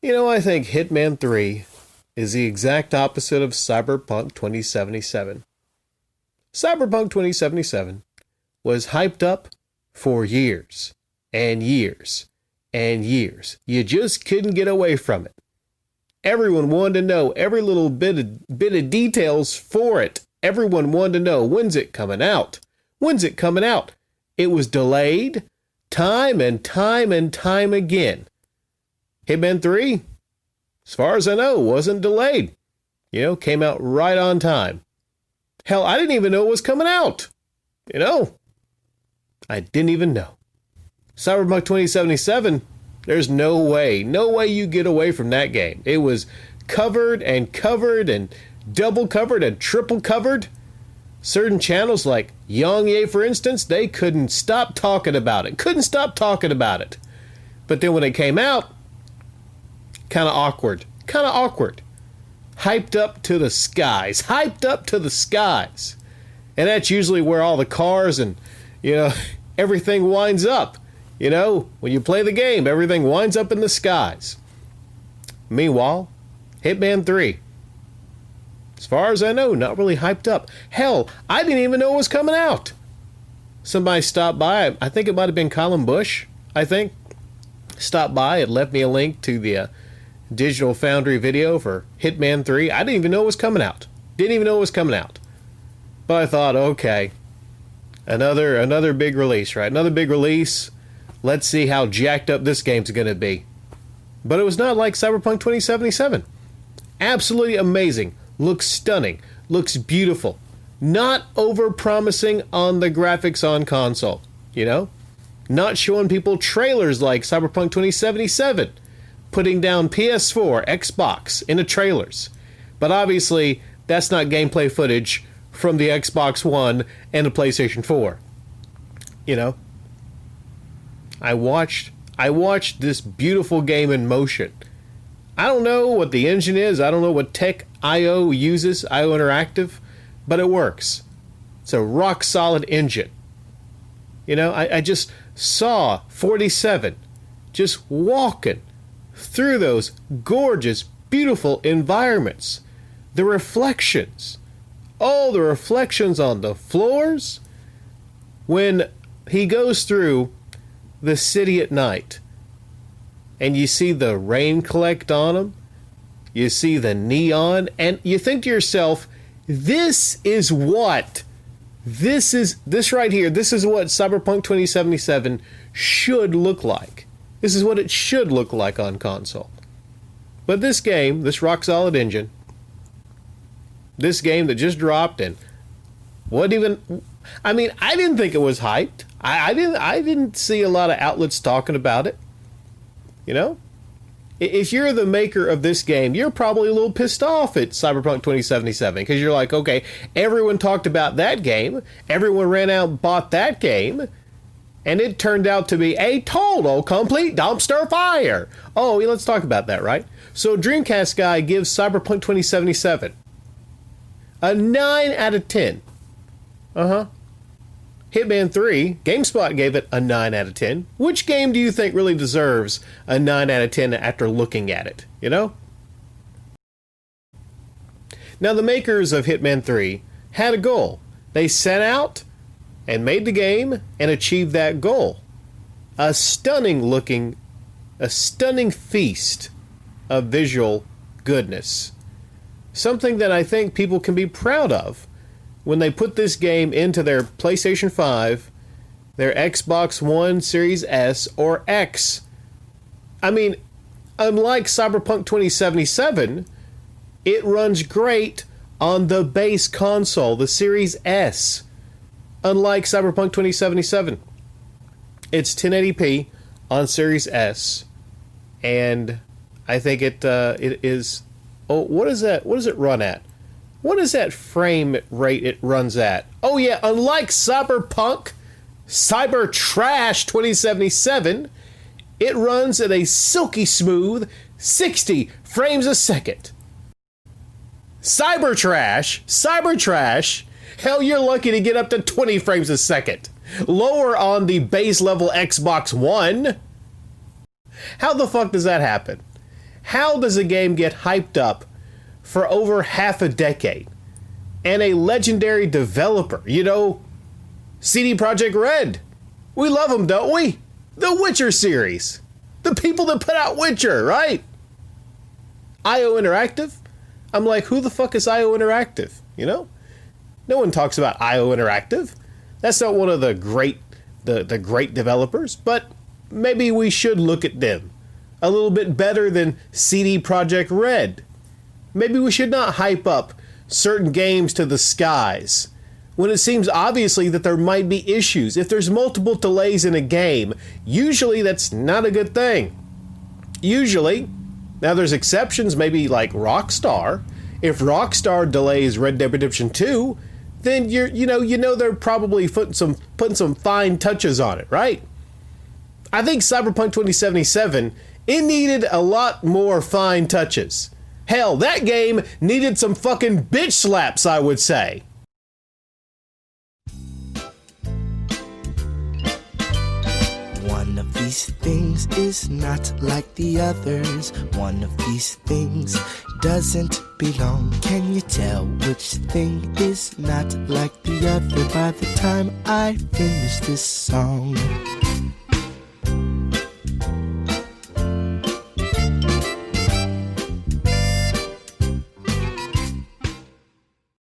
I think Hitman 3 is the exact opposite of Cyberpunk 2077. Cyberpunk 2077 was hyped up for years and years and years. You just couldn't get away from it. Everyone wanted to know every little bit of details for it. Everyone wanted to know, when's it coming out? When's it coming out? It was delayed time and time and time again. Hitman 3, as far as I know, wasn't delayed. Came out right on time. Hell, I didn't even know it was coming out. I didn't even know. Cyberpunk 2077, there's no way you get away from that game. It was covered and double covered and triple covered. Certain channels like Yongye, for instance, they couldn't stop talking about it. But then when it came out, kind of awkward. Hyped up to the skies. And that's usually where all the cars and, everything winds up. When you play the game, everything winds up in the skies. Meanwhile, Hitman 3, as far as I know, not really hyped up. Hell, I didn't even know it was coming out. Somebody stopped by, I think it might have been Colin Bush, stopped by and left me a link to the Digital Foundry video for Hitman 3. I didn't even know it was coming out. But I thought, okay, another big release, right? Another big release. Let's see how jacked up this game's going to be. But it was not like Cyberpunk 2077. Absolutely amazing. Looks stunning. Looks beautiful. Not over-promising on the graphics on console. Not showing people trailers like Cyberpunk 2077. Putting down PS4, Xbox in the trailers. But obviously, that's not gameplay footage from the Xbox One and the PlayStation 4. I watched this beautiful game in motion. I don't know what the engine is. I don't know what tech IO uses, IO Interactive, but it works. It's a rock solid engine. I just saw 47 just walking through those gorgeous, beautiful environments. The reflections. Oh, the reflections on the floors. When he goes through the city at night and you see the rain collect on him, you see the neon, and you think to yourself, this is what Cyberpunk 2077 should look like. This is what it should look like on console. But this game, this rock solid engine, this game that just dropped and what even, I didn't think it was hyped. I didn't see a lot of outlets talking about it. If you're the maker of this game, you're probably a little pissed off at Cyberpunk 2077 because you're like, okay, everyone talked about that game. Everyone ran out and bought that game. And it turned out to be a total, complete dumpster fire. Oh, let's talk about that, right? So Dreamcast guy gives Cyberpunk 2077 a 9 out of 10. Hitman 3, GameSpot gave it a 9 out of 10. Which game do you think really deserves a 9 out of 10 after looking at it? Now, the makers of Hitman 3 had a goal. They set out and made the game and achieved that goal. A stunning feast of visual goodness. Something that I think people can be proud of when they put this game into their PlayStation 5, their Xbox One Series S or X. Unlike Cyberpunk 2077, it runs great on the base console, the Series S. Unlike Cyberpunk 2077, it's 1080p on Series S, and I think it is. Oh, what is that? What does it run at? What is that frame rate it runs at? Oh yeah, unlike Cyberpunk, Cyber Trash 2077, it runs at a silky smooth 60 frames a second. Cyber Trash. Hell, you're lucky to get up to 20 frames a second. Lower on the base level Xbox One. How the fuck does that happen? How does a game get hyped up for over half a decade? And a legendary developer, CD Projekt Red. We love them, don't we? The Witcher series. The people that put out Witcher, right? IO Interactive? I'm like, who the fuck is IO Interactive? No one talks about IO Interactive. That's not one of the great developers, but maybe we should look at them a little bit better than CD Projekt Red. Maybe we should not hype up certain games to the skies when it seems obviously that there might be issues. If there's multiple delays in a game, usually that's not a good thing. Usually. Now there's exceptions, maybe like Rockstar. If Rockstar delays Red Dead Redemption 2, then they're probably putting some fine touches on it, right? I think Cyberpunk2077, it needed a lot more fine touches. Hell, that game needed some fucking bitch slaps, I would say. One of these things is not like the others. One of these things doesn't belong. Can you tell which thing is not like the other by the time I finish this song?